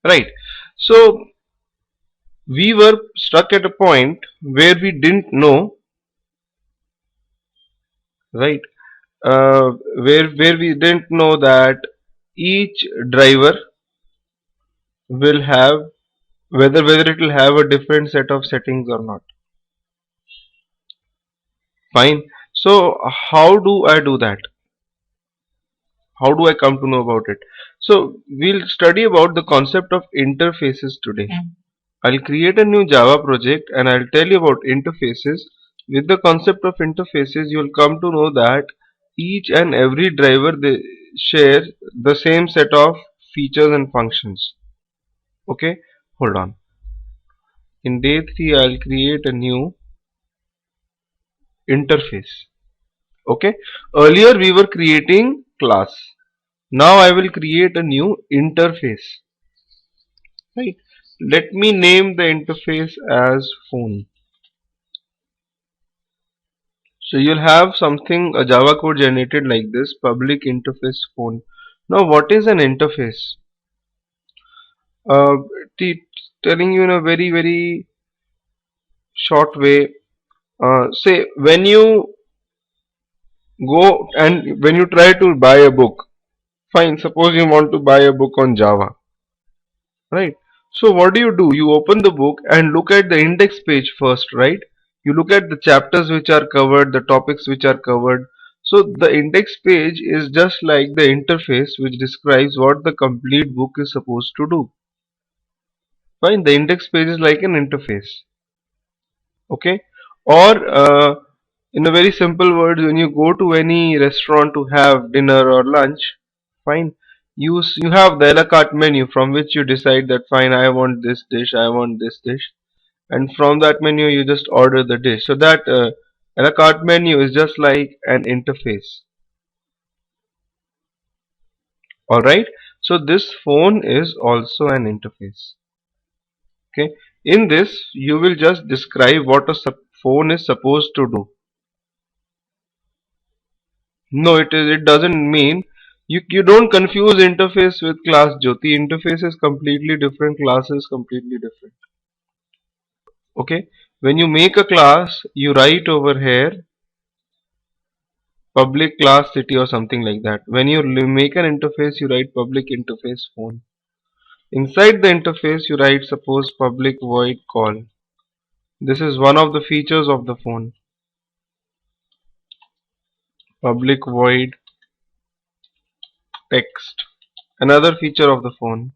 right? So we were stuck at a point where we didn't know, right? Where we didn't know that each driver will have whether it will have a different set of settings or not. Fine. So how do I do that? How do I come to know about it? So we'll study about the concept of interfaces today. I'll create a new Java project and I'll tell you about interfaces. With the concept of interfaces, you'll come to know that each and every driver they share the same set of features and functions. Okay, hold on. In day 3, I'll create a new interface. Okay, earlier we were creating class. Now I will create a new interface. Right. Let me name the interface as phone. So you'll have something, a Java code generated like this, public interface phone. Now what is an interface? Uh, Telling you in a very short way, say when you go and when you try to buy a book, fine, suppose you want to buy a book on Java, right? So what do? You open the book and look at the index page first, right? You look at the chapters which are covered, the topics which are covered. So the index page is just like the interface which describes what the complete book is supposed to do. Fine, the index page is like an interface. Okay, or in a very simple words, when you go to any restaurant to have dinner or lunch, fine, you have the a la carte menu from which you decide that fine, I want this dish, I want this dish, and from that menu you just order the dish. So that a la carte menu is just like an interface. All right, so this phone is also an interface. Okay, in this you will just describe what a phone is supposed to do. No, it doesn't mean you don't confuse interface with class, Jyoti. Interface is completely different, class is completely different. Okay? When you make a class, you write over here public class city or something like that. When you make an interface, you write public interface phone. Inside the interface, you write suppose public void call. This is one of the features of the phone. Public void text. Another feature of the phone.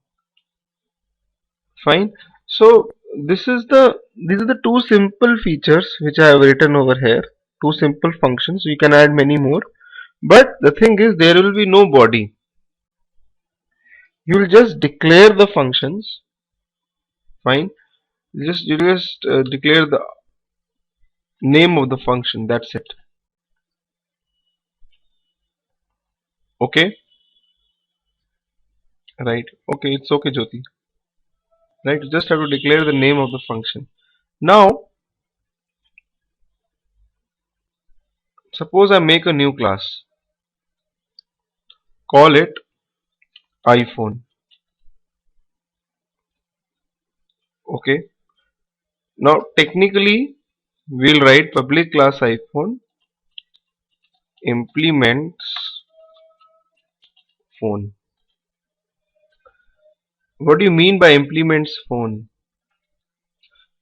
Fine. So these are the two simple features which I have written over here. Two simple functions. You can add many more. But the thing is there will be no body. You will just declare the functions. Fine. You just declare the name of the function. That's it. Okay. Right. Okay. It's okay, Jyoti. Right. You just have to declare the name of the function. Now, suppose I make a new class. Call it iPhone. Okay. Now, technically, we'll write public class iPhone implements phone. What do you mean by implements phone?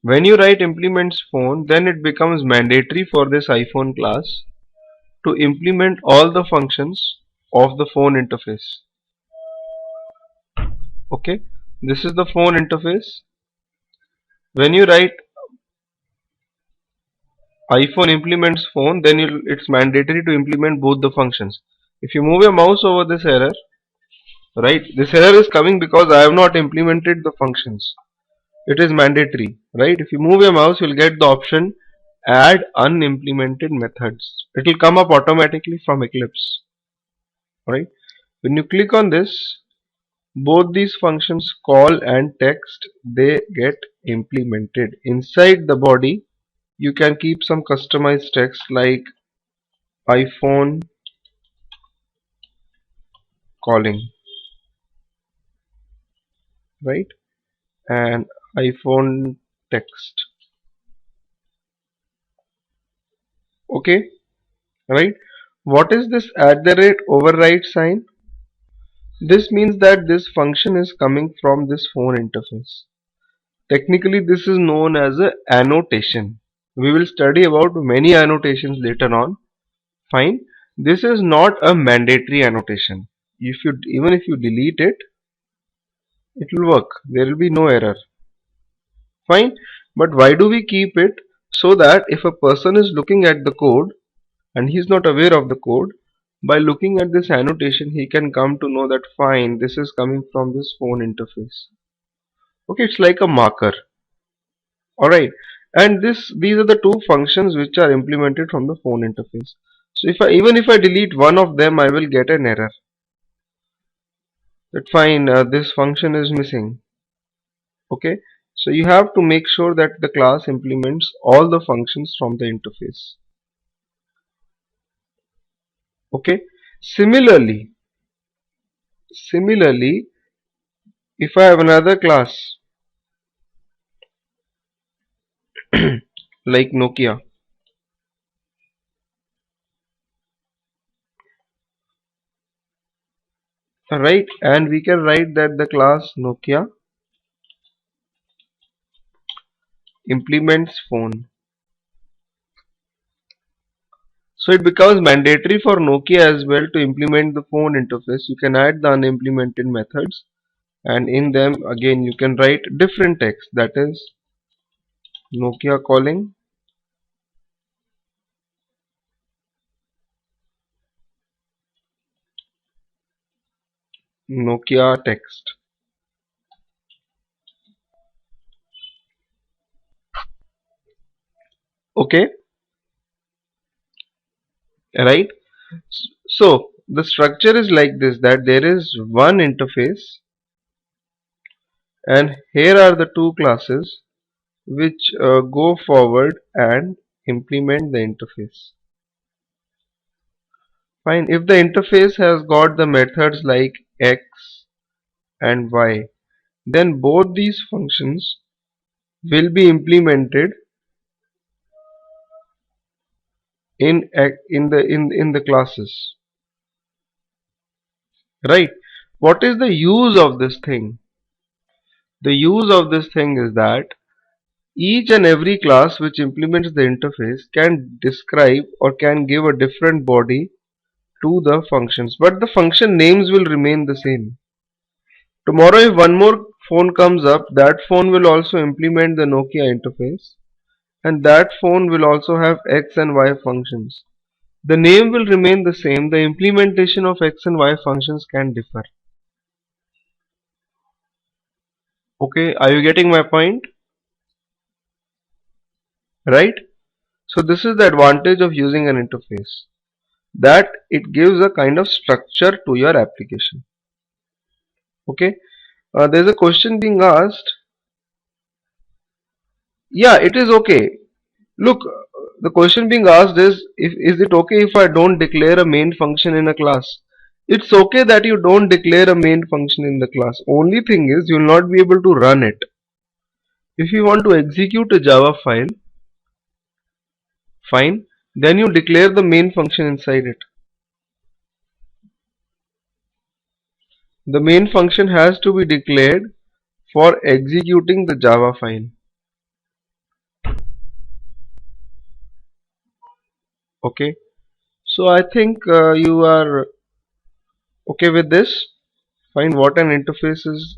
When you write implements phone, then it becomes mandatory for this iPhone class to implement all the functions of the phone interface. Okay, this is the phone interface. When you write iPhone implements phone, then it's mandatory to implement both the functions. If you move your mouse over this error, right, this error is coming because I have not implemented the functions. It is mandatory, right? If you move your mouse, you'll get the option add unimplemented methods. It will come up automatically from Eclipse, right? When you click on this, both these functions call and text they get implemented. Inside the body, you can keep some customized text like iPhone calling. right? And iPhone text. Okay, right? What is this @override sign? This means that this function is coming from this phone interface. Technically, this is known as a annotation. We will study about many annotations later on. Fine. This is not a mandatory annotation. Even if you delete it, it will work. There will be no error. Fine. But why do we keep it? So that if a person is looking at the code and he is not aware of the code, by looking at this annotation, he can come to know that fine, this is coming from this phone interface. Okay, it's like a marker. Alright, and these are the two functions which are implemented from the phone interface. So even if I delete one of them, I will get an error that fine, this function is missing. Okay, so you have to make sure that the class implements all the functions from the interface. Okay, similarly, if I have another class like Nokia, right, and we can write that the class Nokia implements phone. So it becomes mandatory for Nokia as well to implement the phone interface. You can add the unimplemented methods, and in them again you can write different text, that is Nokia calling, Nokia text. Okay, right? So the structure is like this, that there is one interface and here are the two classes which go forward and implement the interface. Fine. If the interface has got the methods like x and y, then both these functions will be implemented in the classes. Right? What is the use of this thing? The use of this thing is that each and every class which implements the interface can describe or can give a different body to the functions, but the function names will remain the same. Tomorrow if one more phone comes up, that phone will also implement the Nokia interface and that phone will also have X and Y functions. The name will remain the same, the implementation of X and Y functions can differ. Okay, are you getting my point? Right? So this is the advantage of using an interface, that it gives a kind of structure to your application. Okay, there's a question being asked. Yeah, it is okay. Look, the question being asked is, if is it okay if I don't declare a main function in a class? It's okay that you don't declare a main function in the class. Only thing is you will not be able to run it. If you want to execute a Java file, fine, then you declare the main function inside it. The main function has to be declared for executing the Java file. Okay, so I think you are okay with this. Find what an interface is,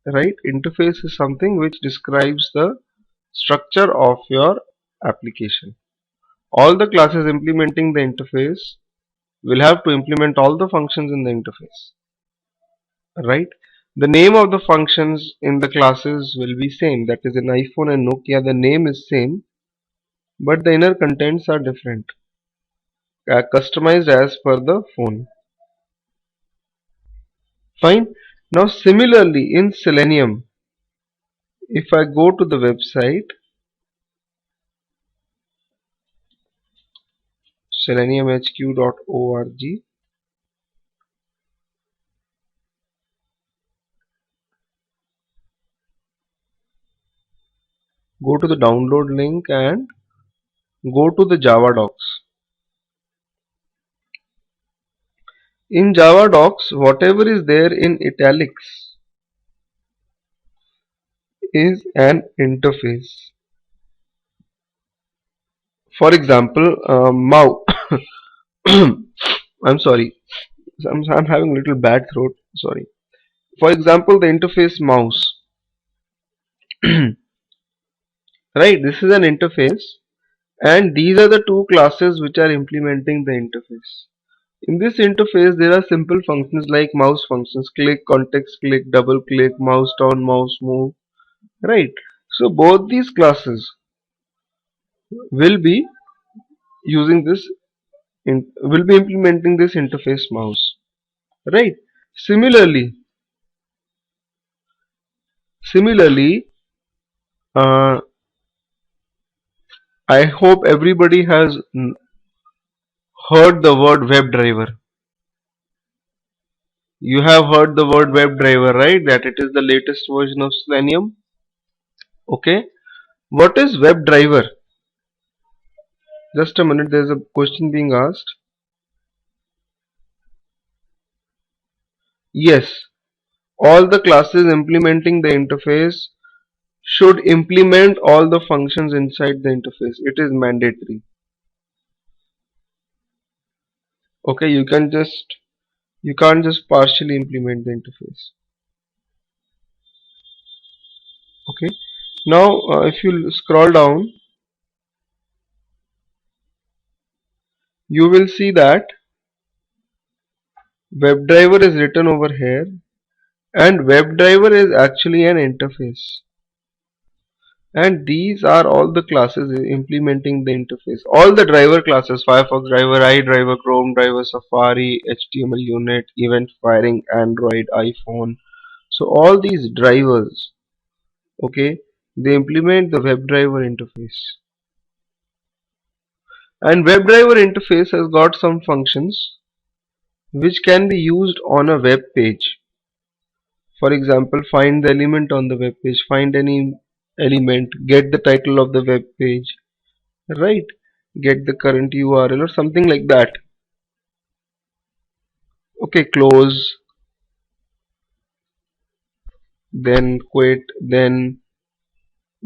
right? Interface is something which describes the structure of your application. All the classes implementing the interface will have to implement all the functions in the interface, right? The name of the functions in the classes will be same, that is in iPhone and Nokia the name is same, but the inner contents are different, customized as per the phone. Fine. Now similarly in Selenium, if I go to the website seleniumhq.org, Go to the download link and go to the Java docs. In Java docs, whatever is there in italics is an interface. For example, mouse. I'm sorry. I'm having a little bad throat. Sorry. For example, the interface mouse. Right, this is an interface, and these are the two classes which are implementing the interface. In this interface, there are simple functions like mouse functions, click, context click, double click, mouse down, mouse move, right? So both these classes will be using this, will be implementing this interface mouse, right? Similarly, similarly, uh, I hope everybody has heard the word WebDriver. You have heard the word WebDriver, right? That it is the latest version of Selenium. Okay. What is WebDriver? Just a minute, there's a question being asked. Yes, all the classes implementing the interface should implement all the functions inside the interface. It is mandatory. Okay, you can't just partially implement the interface. Okay. Now, if you scroll down, you will see that WebDriver is written over here, and WebDriver is actually an interface. And these are all the classes implementing the interface. All the driver classes: Firefox driver, iDriver, Chrome driver, Safari, HTML unit, event firing, Android, iPhone. So all these drivers, okay, they implement the WebDriver interface. And WebDriver interface has got some functions which can be used on a web page. For example, find the element on the web page, find any element, get the title of the web page, right? Get the current URL or something like that. Okay, close, then quit, then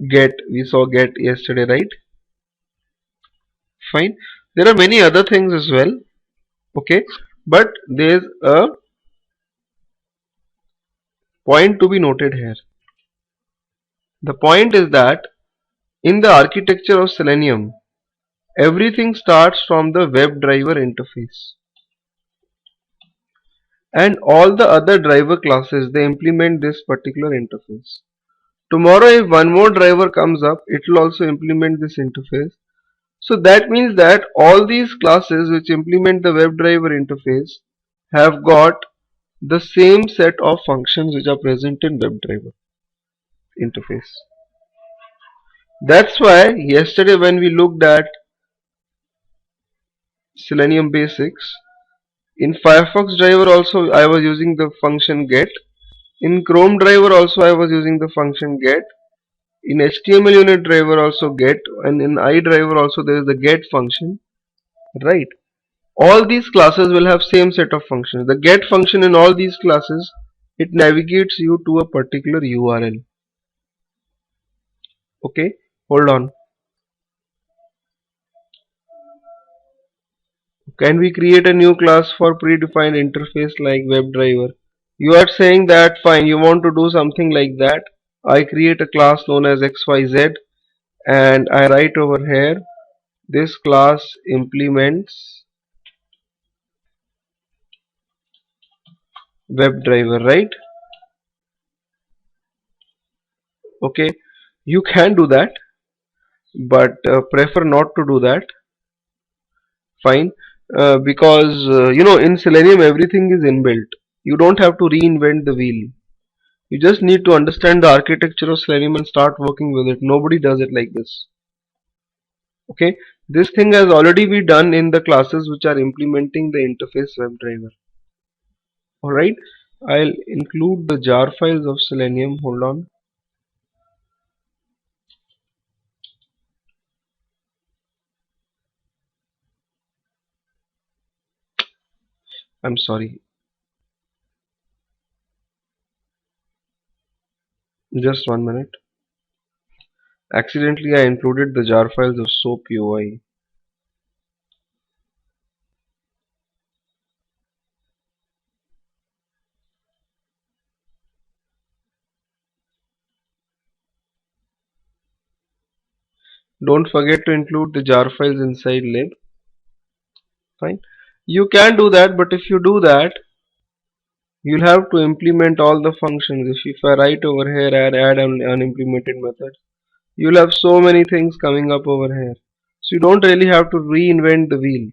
get. We saw get yesterday, right? Fine. There are many other things as well. Okay, but there's a point to be noted here. The point is that in the architecture of Selenium, everything starts from the WebDriver interface. And all the other driver classes, they implement this particular interface. Tomorrow if one more driver comes up, it will also implement this interface. So that means that all these classes which implement the WebDriver interface have got the same set of functions which are present in WebDriver interface. That's why yesterday when we looked at Selenium basics, in Firefox driver also I was using the function get. In Chrome driver also I was using the function get. In HTML unit driver also get, and in iDriver also there is the get function, right? All these classes will have same set of functions. The get function in all these classes, it navigates you to a particular URL. Okay, hold on. Can we create a new class for predefined interface like WebDriver? You are saying that fine, you want to do something like that. I create a class known as XYZ and I write over here, this class implements WebDriver, right? Okay, you can do that, but prefer not to do that. Fine, because in Selenium everything is inbuilt. You don't have to reinvent the wheel. You just need to understand the architecture of Selenium and start working with it. Nobody does it like this. Okay, this thing has already been done in the classes which are implementing the interface WebDriver. Alright, I'll include the jar files of Selenium. Hold on. I'm sorry, just 1 minute. Accidentally I included the jar files of SOAP UI. Don't forget to include the jar files inside lib. Fine. You can do that, but if you do that, you'll have to implement all the functions. If I write over here add an unimplemented method, you'll have so many things coming up over here. So you don't really have to reinvent the wheel.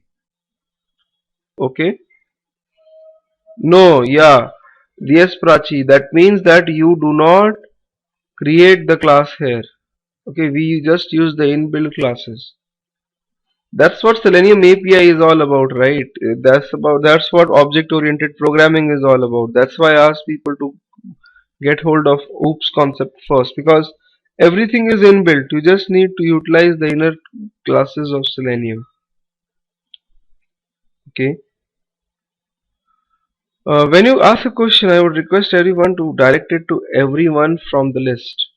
Okay? No, yeah. Yes, Prachi. That means that you do not create the class here. Okay, we just use the inbuilt classes. That's what Selenium API is all about, right? That's what object oriented programming is all about. That's why I ask people to get hold of OOPS concept first, because everything is inbuilt. You just need to utilize the inner classes of Selenium. Okay. When you ask a question, I would request everyone to direct it to everyone from the list.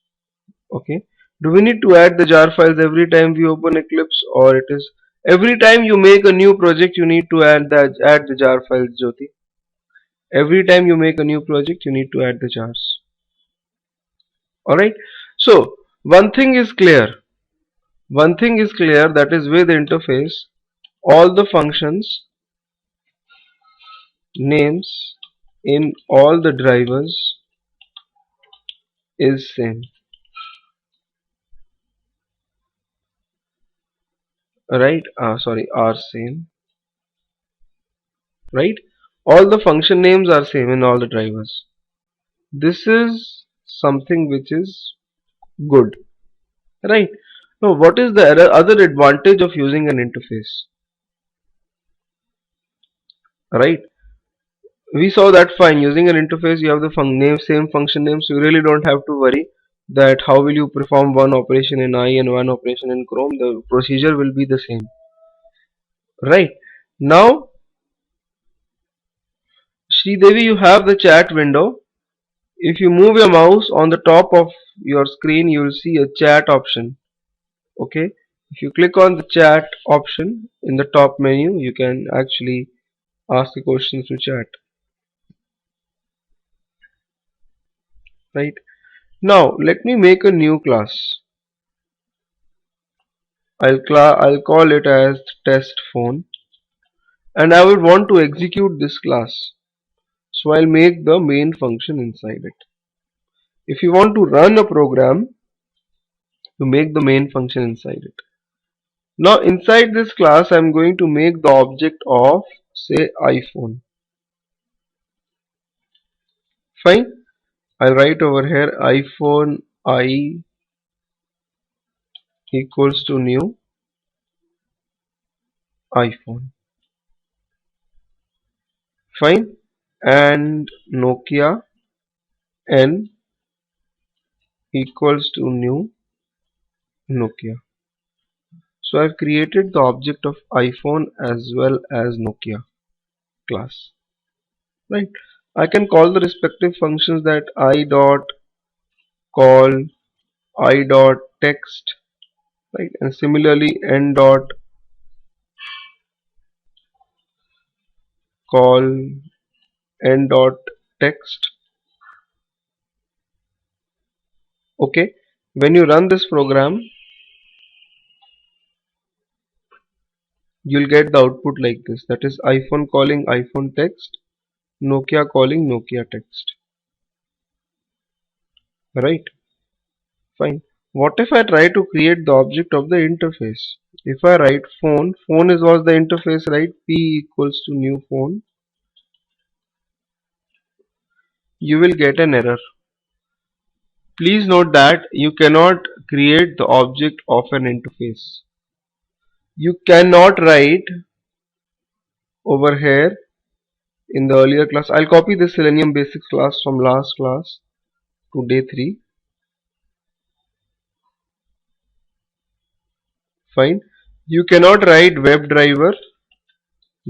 Okay. Do we need to add the jar files every time we open Eclipse, or it is every time you make a new project you need to add the jar files, Jyoti? Every time you make a new project you need to add the jars. Alright. So one thing is clear. One thing is clear, that is with interface all the functions names in all the drivers is same. Right? Sorry, are same. Right? All the function names are same in all the drivers. This is something which is good. Right? Now, what is the other advantage of using an interface? Right? We saw that fine. Using an interface, you have the same function name, so you really don't have to worry that how will you perform one operation in I and one operation in Chrome. The procedure will be the same. Right? Now, Devi, you have the chat window. If you move your mouse on the top of your screen, you will see a chat option. Okay, if you click on the chat option in the top menu, you can actually ask the questions to chat. Right, now let me make a new class. I'll call it as test phone, and I would want to execute this class, so I'll make the main function inside it. If you want to run a program, you make the main function inside it. Now inside this class I'm going to make the object of, say, iPhone. Fine. I'll write over here iPhone I equals to new iPhone. Fine. And Nokia N equals to new Nokia. So I've created the object of iPhone as well as Nokia class. Right. I can call the respective functions that I dot call, I dot text, right, and similarly n dot call, n dot text. Okay, when you run this program, you'll get the output like this, that is iPhone calling iPhone text, Nokia calling Nokia text. Right, fine. What if I try to create the object of the interface? If I write phone, phone is was the interface, right? P equals to new phone, you will get an error. Please note that you cannot create the object of an interface. You cannot write over here in the earlier class. I'll copy this Selenium basics class from last class to day 3. Fine. You cannot write WebDriver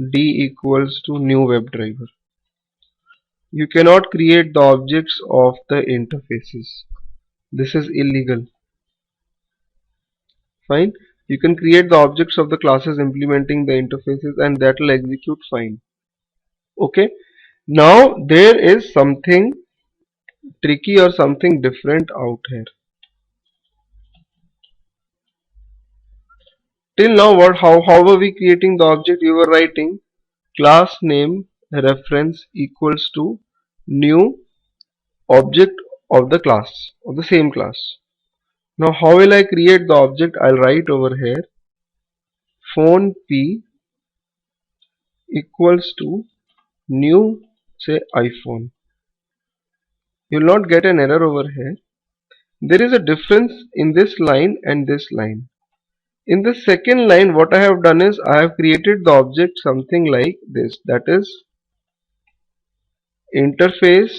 D equals to new WebDriver. You cannot create the objects of the interfaces. This is illegal. Fine. You can create the objects of the classes implementing the interfaces and that will execute fine. Okay. Now there is something tricky or something different out here. Till now how were we creating the object? We were writing class name reference equals to new object of the class of the same class. Now how will I create the object? I'll write over here phone p equals to new, say, iPhone. You will not get an error over here. There is a difference in this line and this line. In the second line what I have done is I have created the object something like this, that is interface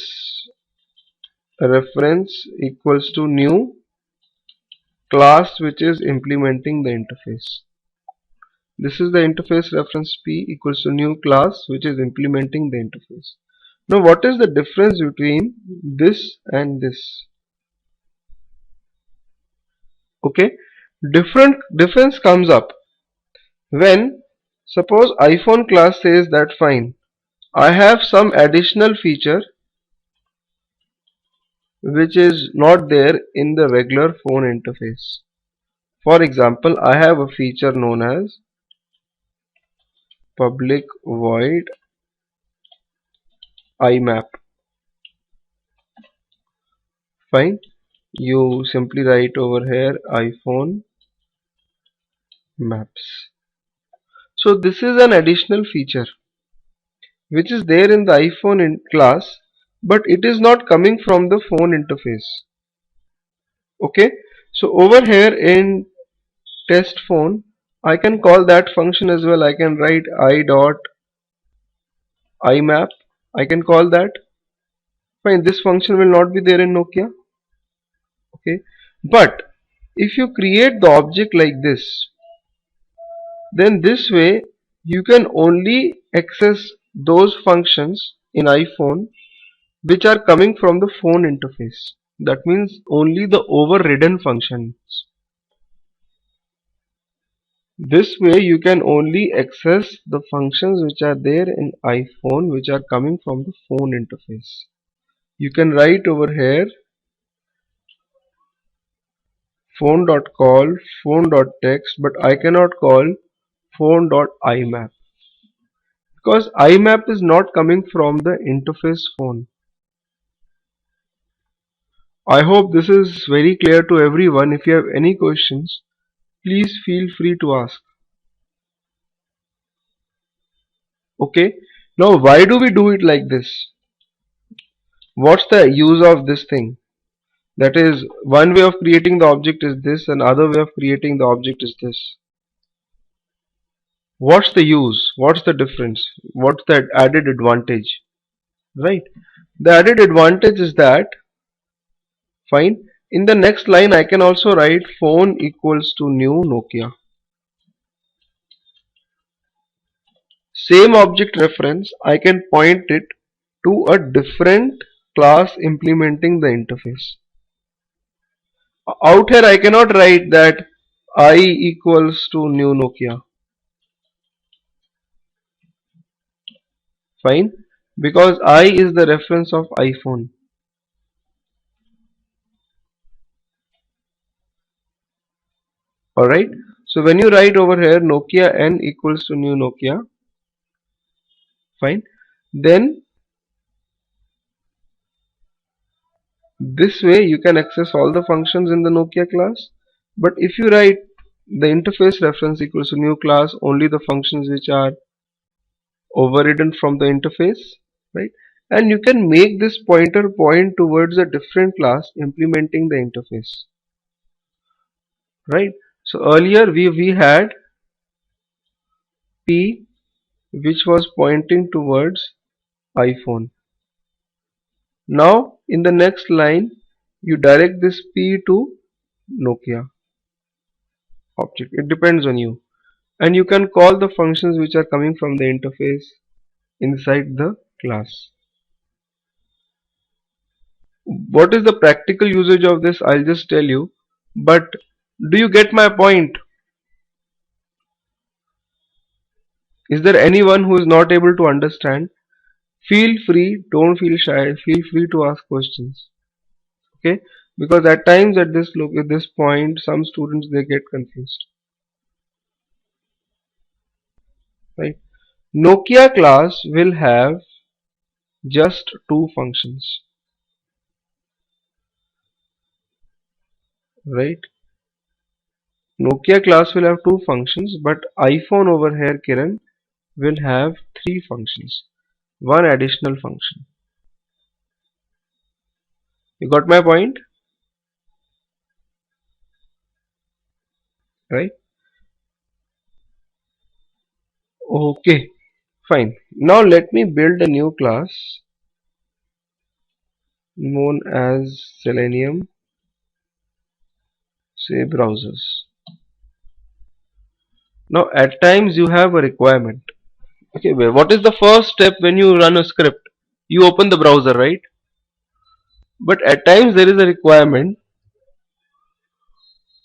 reference equals to new class which is implementing the interface. This is the interface reference p equals to new class which is implementing the interface. Now what is the difference between this and this? Okay, difference comes up when suppose iPhone class says that fine, I have some additional feature which is not there in the regular phone interface. For example, I have a feature known as public void IMAP. Fine. You simply write over here iPhone maps. So this is an additional feature which is there in the iPhone class, but it is not coming from the phone interface. Okay. So over here in test phone, I can call that function as well. I can write I dot IMAP. I can call that. Fine. This function will not be there in Nokia. Okay. But if you create the object like this, then this way you can only access those functions in iPhone which are coming from the phone interface. That means only the overridden functions. This way you can only access the functions which are there in iPhone which are coming from the phone interface. You can write over here phone.call, phone.text, but I cannot call phone.imap because IMAP is not coming from the interface phone. I hope this is very clear to everyone. If you have any questions, please feel free to ask. Okay, now why do we do it like this? What's the use of this thing? That is, one way of creating the object is this, and other way of creating the object is this. What's the use? What's the difference? What's the added advantage? Right? The added advantage is that, fine, in the next line I can also write phone equals to new Nokia. Same object reference, I can point it to a different class implementing the interface. Out here I cannot write that I equals to new Nokia. Fine, because I is the reference of iPhone. Alright, so when you write over here Nokia N equals to new Nokia, fine, then this way you can access all the functions in the Nokia class. But if you write the interface reference equals to new class, only the functions which are overridden from the interface, right? And you can make this pointer point towards a different class implementing the interface, right? So earlier we had P which was pointing towards iPhone. Now in the next line you direct this P to Nokia object. It depends on you. and you can call the functions which are coming from the interface inside the class. What is the practical usage of this? I'll just tell you, but do you get my point? Is there anyone who is not able to understand? Feel free, don't feel shy, feel free to ask questions. Okay, because at times at this point some students they get confused, right? Nokia class will have just two functions, right? Nokia class will have two functions, but iPhone over here, Kiran, will have three functions, one additional function. You got my point, right? Okay, fine. Now let me build a new class known as Selenium, say browsers. Now at times you have a requirement. Okay, well, what is the first step when you run a script? You open the browser, right? But at times there is a requirement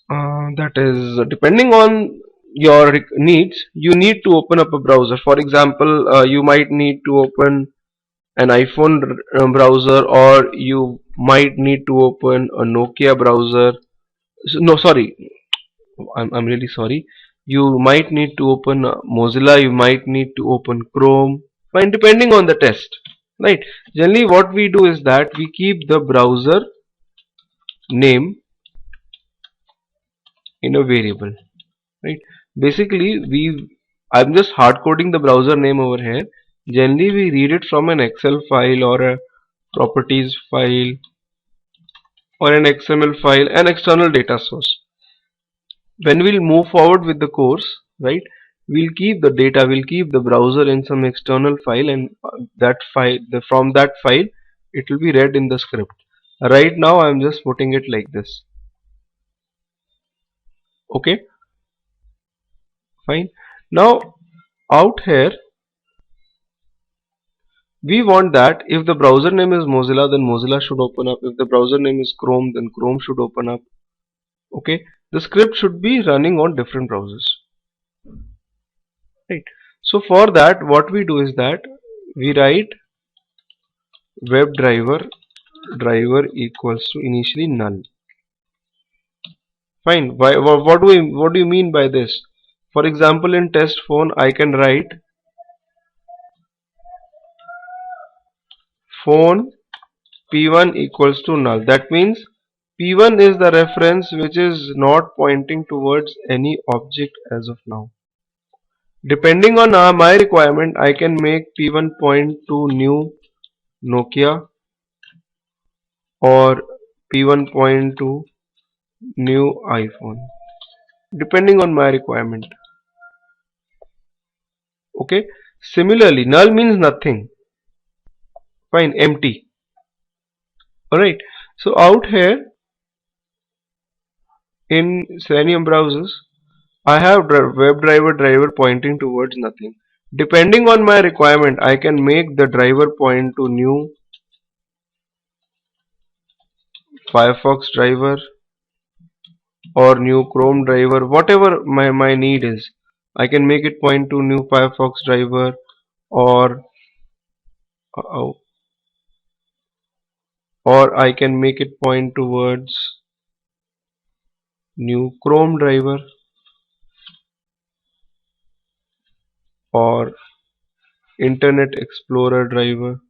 that is depending on your needs. You need to open up a browser. For example, you might need to open an iPhone browser, or you might need to open a Nokia browser. No, sorry, I'm really sorry. You might need to open Mozilla, you might need to open Chrome, fine, depending on the test, right? Generally, what we do is that we keep the browser name in a variable, right? Basically, I'm just hard coding the browser name over here. Generally, we read it from an Excel file or a properties file or an XML file, an external data source. When we'll move forward with the course, right, we'll keep the data, we'll keep the browser in some external file, and that file, from that file, it will be read in the script. Right now I'm just putting it like this. Okay, fine. Now out here we want that if the browser name is Mozilla, then Mozilla should open up. If the browser name is Chrome, then Chrome should open up. Okay, the script should be running on different browsers, right? So for that, what we do is that we write WebDriver equals to initially null. Fine. Why, what do you mean by this? For example, in test phone, I can write phone p1 equals to null. That means p1 is the reference which is not pointing towards any object as of now. Depending on my requirement, I can make p1 point to new Nokia, or p1 point to new iPhone, depending on my requirement. Okay. Similarly, null means nothing. Fine, empty. Alright. So out here in Selenium browsers, I have WebDriver driver pointing towards nothing. Depending on my requirement, I can make the driver point to new Firefox driver or new Chrome driver, whatever my need is. I can make it point to new Firefox driver, or uh, or I can make it point towards new Chrome driver, or Internet Explorer driver.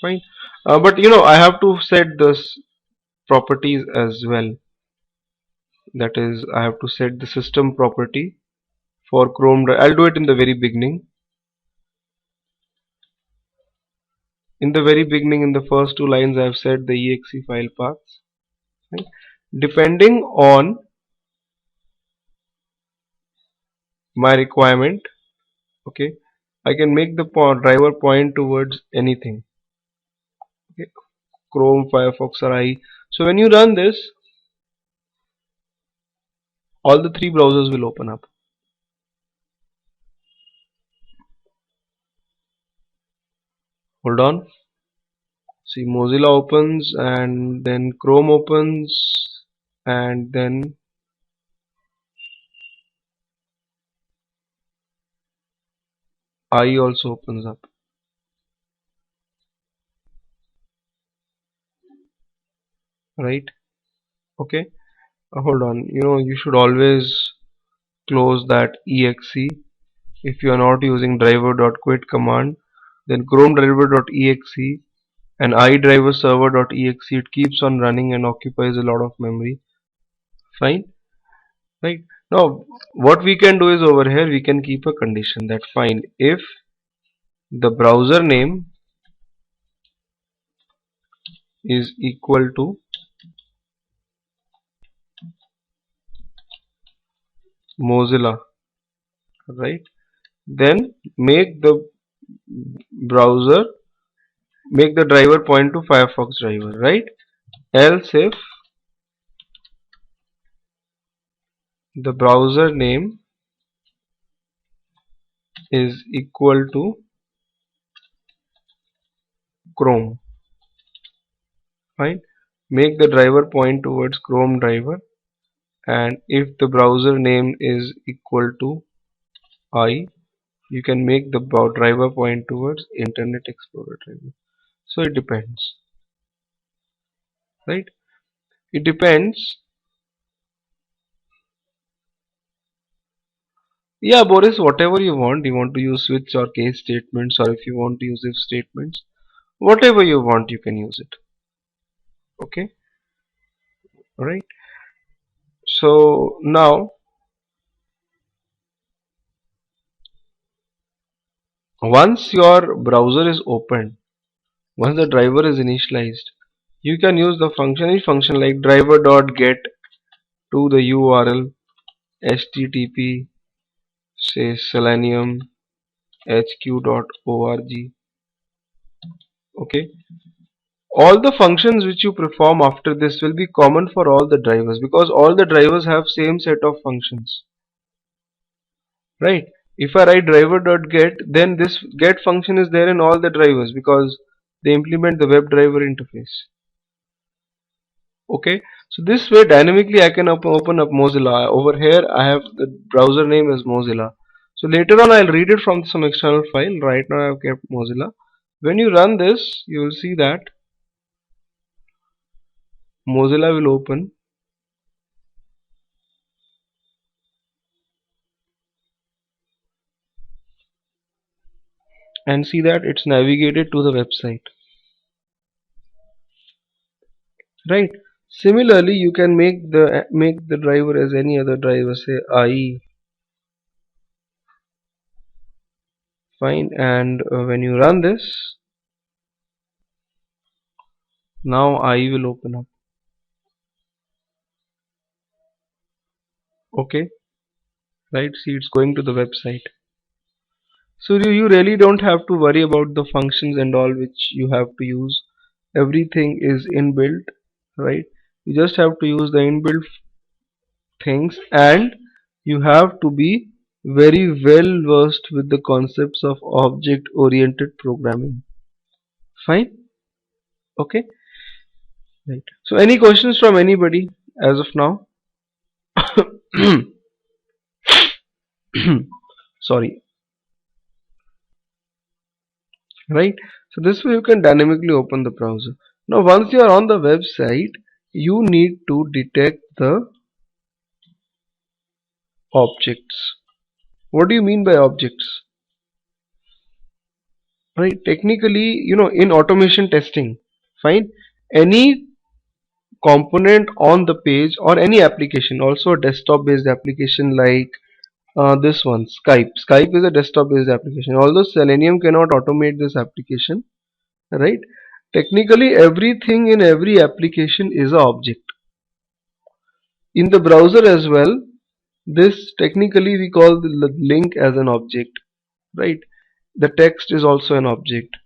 Fine. But I have to set this properties as well. That is, I have to set the system property for Chrome. I'll do it in the very beginning. In the very beginning, in the first two lines, I have set the exe file paths. Right? Depending on my requirement, okay, I can make the driver point towards anything. Okay, Chrome, Firefox, or IE. So when you run this, all the three browsers will open up. Hold on. See, Mozilla opens and then Chrome opens and then IE also opens up. Right? Okay. Hold on. You should always close that exe. If you are not using driver.quit command, then chrome driver.exe and idriver server.exe, it keeps on running and occupies a lot of memory. Fine. Right. Now, what we can do is over here we can keep a condition that fine if the browser name is equal to Mozilla, right? Then browser make the driver point to Firefox driver, right? Else if the browser name is equal to Chrome, fine. Make the driver point towards Chrome driver, and if the browser name is equal to I, you can make the driver point towards Internet Explorer driver. So it depends, right? It depends. Yeah, Boris, whatever you want. You want to use switch or case statements, or if you want to use if statements, whatever you want, you can use it. Okay, right? So now, once your browser is open, once the driver is initialized, you can use the function like driver.get to the URL http say selenium hq.org. Okay, all the functions which you perform after this will be common for all the drivers because all the drivers have same set of functions, right? If I write driver.get, then this get function is there in all the drivers because they implement the WebDriver interface. Okay, so this way dynamically I can open up Mozilla. Over here I have the browser name is Mozilla, so later on I'll read it from some external file. Right now I've kept Mozilla. When you run this, you will see that Mozilla will open and see that it's navigated to the website, right? Similarly, you can make the driver as any other driver, say IE, fine, and when you run this, now IE will open up. Okay, right? See, it's going to the website. So you really don't have to worry about the functions and all which you have to use. Everything is inbuilt, right? You just have to use the inbuilt things, and you have to be very well versed with the concepts of object oriented programming. Fine. Okay, right. So any questions from anybody as of now? Sorry, right? So this way you can dynamically open the browser. Now once you are on the website, you need to detect the objects. What do you mean by objects? Right? Technically, in automation testing, fine, any component on the page or any application, also a desktop based application like this one, Skype is a desktop based application. Although Selenium cannot automate this application, right? Technically everything in every application is an object. In the browser as well, this technically we call the link as an object, right? The text is also an object,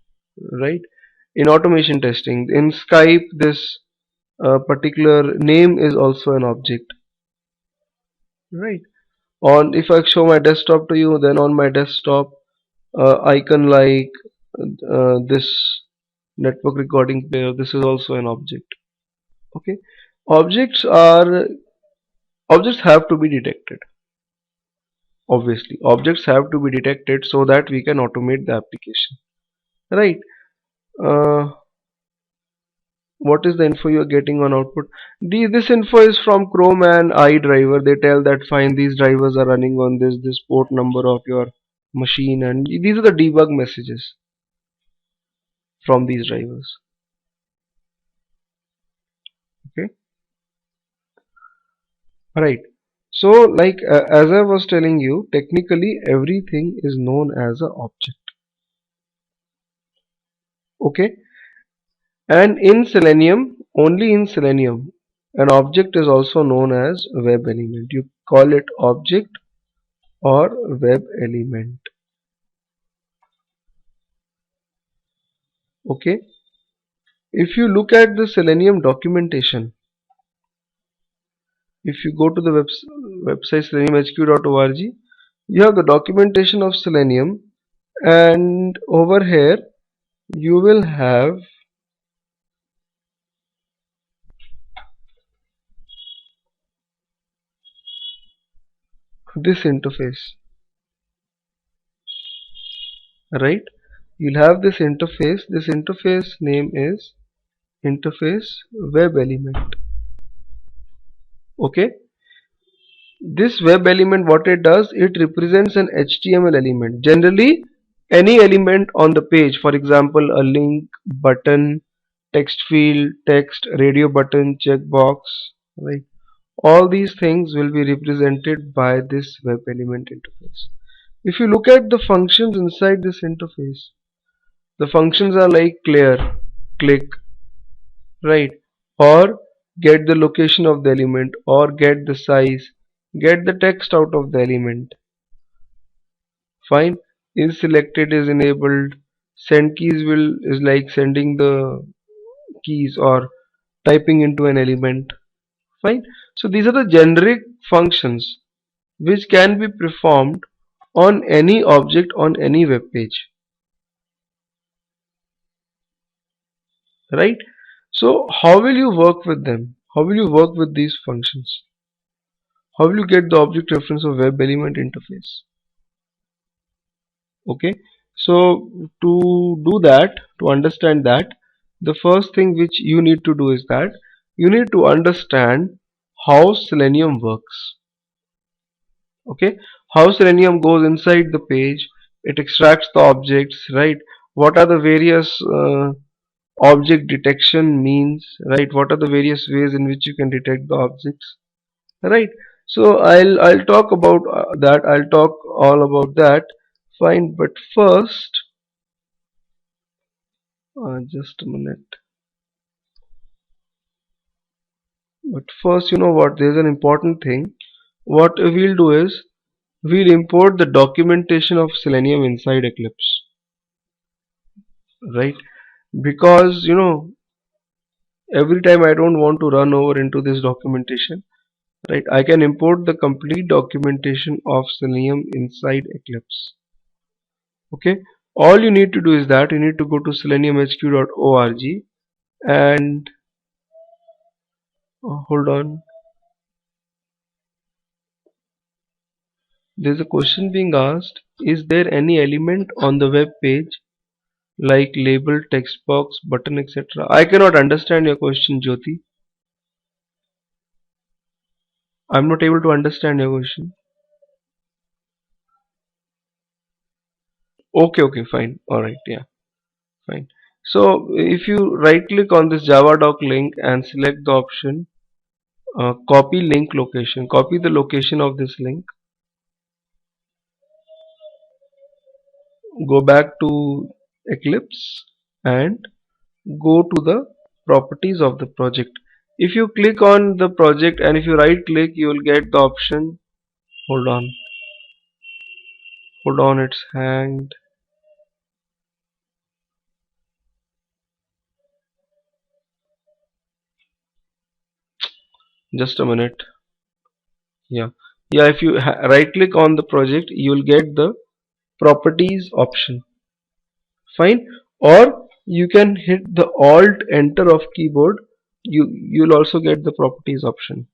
right? In automation testing, in Skype, this particular name is also an object. right? On if I show my desktop to you, then on my desktop icon like this network recording player, this is also an object. Okay, objects are objects have to be detected. Obviously, objects have to be detected so that we can automate the application, right? Uh, what is the info you are getting on output? This info is from Chrome and iDriver. They tell that fine, these drivers are running on this port number of your machine, and these are the debug messages from these drivers. Okay, right. So, like as I was telling you, technically everything is known as an object. Okay, and in Selenium, only in Selenium, an object is also known as web element. You call it object or web element. Okay, if you look at the Selenium documentation, if you go to the website seleniumhq.org, you have the documentation of Selenium, and over here you will have this interface, right? You'll have this interface. This interface name is interface web element. Okay, this web element, what it does, it represents an HTML element, generally any element on the page. For example, a link, button, text field, text, radio button, checkbox, right? All these things will be represented by this web element interface. If you look at the functions inside this interface, the functions are like clear, click, right? Or get the location of the element, or get the size, get the text out of the element. Fine. Is selected is enabled. Send keys will is like sending the keys or typing into an element. Fine. So these are the generic functions which can be performed on any object on any web page, right? So how will you work with them? How will you work with these functions? How will you get the object reference of web element interface? Okay, so to do that, to understand that, the first thing which you need to do is that you need to understand how Selenium works. Okay, how Selenium goes inside the page, it extracts the objects, right? What are the various object detection means, right? What are the various ways in which you can detect the objects, right? So I'll talk about that. I'll talk all about that. Fine, but first, just a minute. But first, you know what? There's an important thing. What we'll do is we'll import the documentation of Selenium inside Eclipse, right? Because every time I don't want to run over into this documentation, right? I can import the complete documentation of Selenium inside Eclipse. Okay. All you need to do is that you need to go to seleniumhq.org and hold on. There's a question being asked. Is there any element on the web page like label, text box, button, etc.? I cannot understand your question, Jyoti. I'm not able to understand your question. Okay, okay, fine. Alright, yeah, fine. So if you right click on this Java doc link and select the option copy link location, copy the location of this link, go back to Eclipse and go to the properties of the project. If you click on the project and if you right click, you will get the option. Hold on, hold on, it's hanged. Just a minute. Yeah. Yeah, if you right click on the project, you will get the properties option. Fine. Or you can hit the alt enter of keyboard. You'll also get the properties option.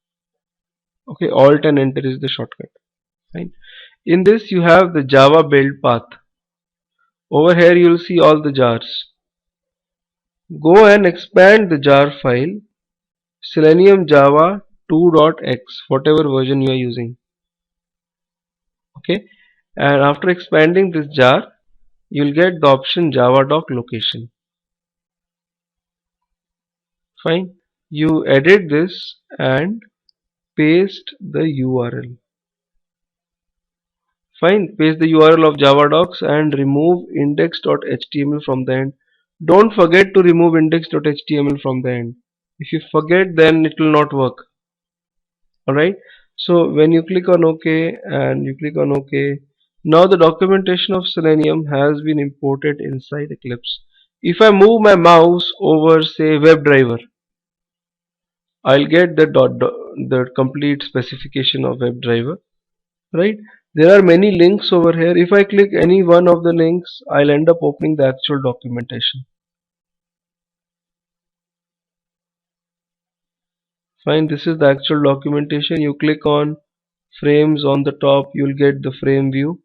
Okay, alt and enter is the shortcut. Fine. In this you have the Java build path. Over here you'll see all the jars. Go and expand the jar file Selenium Java 2.x, whatever version you are using. Okay, and after expanding this jar, you'll get the option Java doc location. Fine. You edit this and paste the URL. Fine. Paste the URL of Java docs and remove index.html from the end. Don't forget to remove index.html from the end. If you forget, then it will not work. Alright. So when you click on OK and you click on OK, now the documentation of Selenium has been imported inside Eclipse. If I move my mouse over, say, WebDriver, I'll get the complete specification of WebDriver. Right? There are many links over here. If I click any one of the links, I'll end up opening the actual documentation. Fine, this is the actual documentation. You click on frames on the top, you'll get the frame view.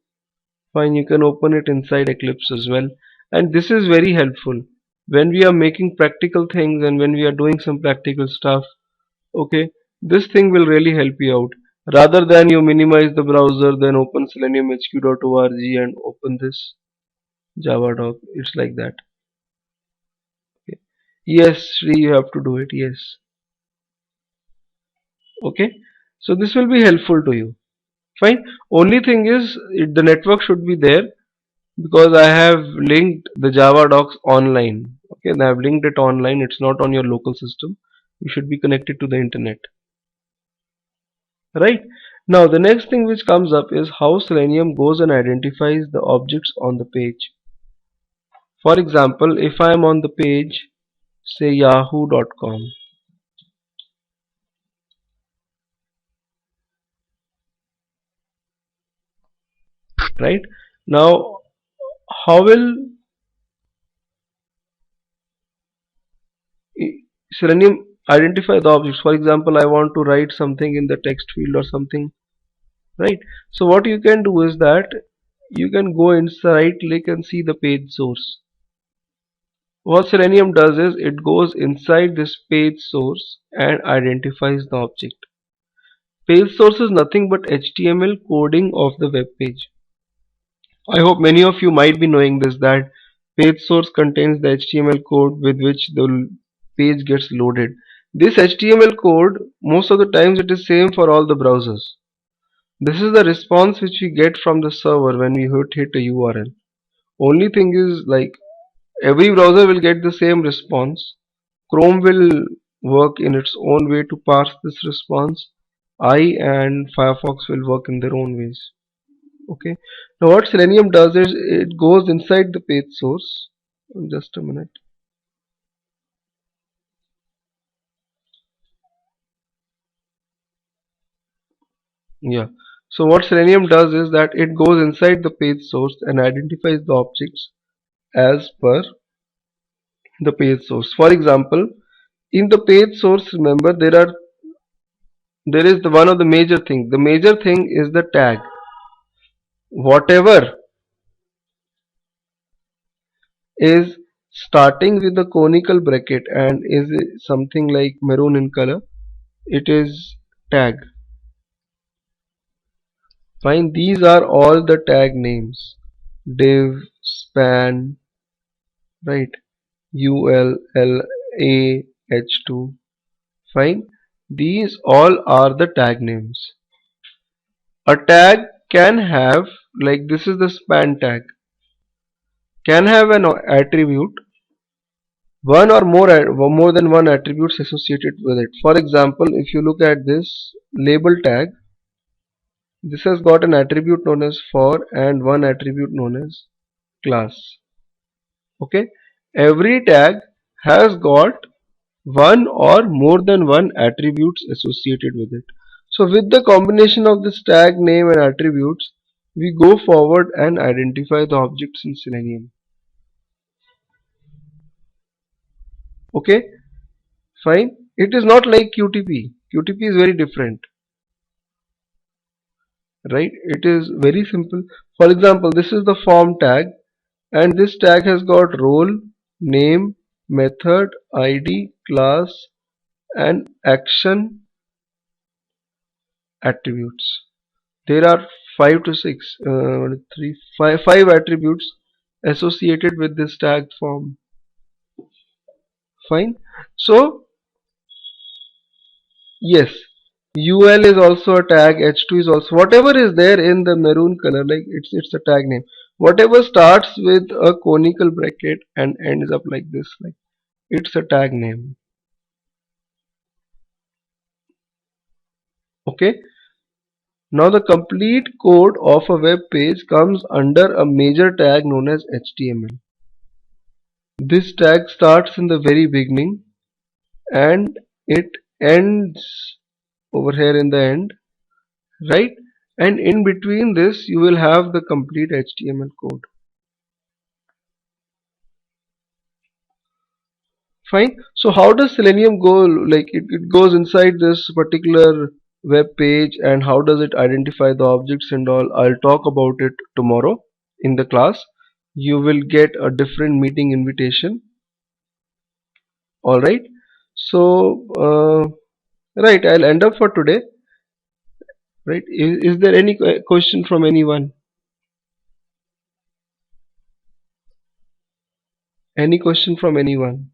Fine, you can open it inside Eclipse as well. And this is very helpful when we are making practical things and when we are doing some practical stuff. Okay, this thing will really help you out. Rather than you minimize the browser, then open seleniumhq.org and open this Java doc. It's like that. Okay. Yes, Sri, you have to do it. Yes. Okay. So this will be helpful to you. Fine. Only thing is, the network should be there because I have linked the Java docs online. Okay, and I have linked it online. It's not on your local system. You should be connected to the internet. Right? Now the next thing which comes up is how Selenium goes and identifies the objects on the page. For example, if I am on the page, say yahoo.com, right? Now, how will Selenium identify the objects? For example, I want to write something in the text field or something, right? So what you can do is that you can go inside, right click and see the page source. What Selenium does is it goes inside this page source and identifies the object. Page source is nothing but HTML coding of the web page. I hope many of you might be knowing this, that page source contains the HTML code with which the page gets loaded. This HTML code, most of the times it is same for all the browsers. This is the response which we get from the server when we hit a URL. Only thing is, like, every browser will get the same response. Chrome will work in its own way to parse this response. I and Firefox will work in their own ways. Okay. Now what Selenium does is it goes inside the page source. Just a minute. Yeah. So what Selenium does is that it goes inside the page source and identifies the objects as per the page source. For example, in the page source, remember there is the one of the major thing. The major thing is the tag. Whatever is starting with the conical bracket and is something like maroon in color, it is tag. Fine, these are all the tag names. Div, span, right? UL, LA, H2. Fine. These all are the tag names. A tag can have, like this is the span tag, can have an attribute, one or more than one attributes associated with it. For example, if you look at this label tag, this has got an attribute known as for and one attribute known as class. Okay, every tag has got one or more than one attributes associated with it. So with the combination of this tag name and attributes, we go forward and identify the objects in Selenium. Okay, fine. It is not like QTP. QTP is very different, right? It is very simple. For example, this is the form tag, and this tag has got role, name, method, ID, class, and action attributes. There are five attributes associated with this tag form. Fine. So yes, UL is also a tag, H2 is also whatever is there in the maroon color, like it's a tag name. Whatever starts with a conical bracket and ends up like this, like it's a tag name. Okay. Now the complete code of a web page comes under a major tag known as HTML. This tag starts in the very beginning and it ends over here in the end, right? And in between this you will have the complete HTML code. Fine. So how does Selenium go, like it goes inside this particular web page, and how does it identify the objects and all? I'll talk about it tomorrow in the class. You will get a different meeting invitation. All right. So right, I'll end up for today. Right. Is there any question from anyone? Any question from anyone?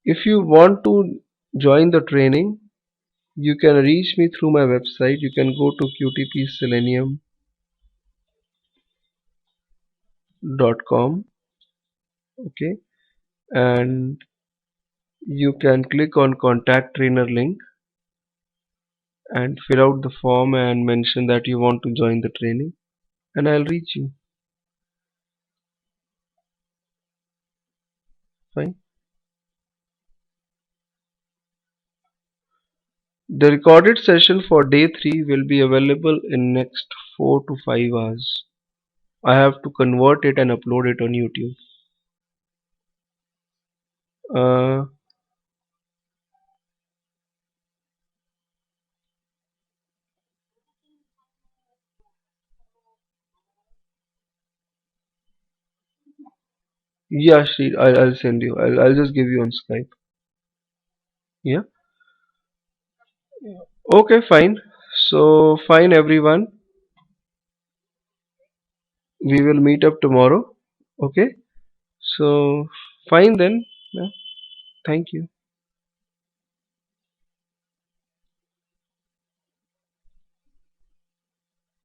If you want to join the training, you can reach me through my website. You can go to qtpselenium.com. Okay, and you can click on contact trainer link and fill out the form and mention that you want to join the training, and I'll reach you. Fine. The recorded session for day 3 will be available in next 4 to 5 hours. I have to convert it and upload it on YouTube. Uh, yeah, Shri, I'll send you. I'll just give you on Skype. Yeah. Okay, fine. So, fine, everyone. We will meet up tomorrow. Okay. So, fine then. Yeah. Thank you.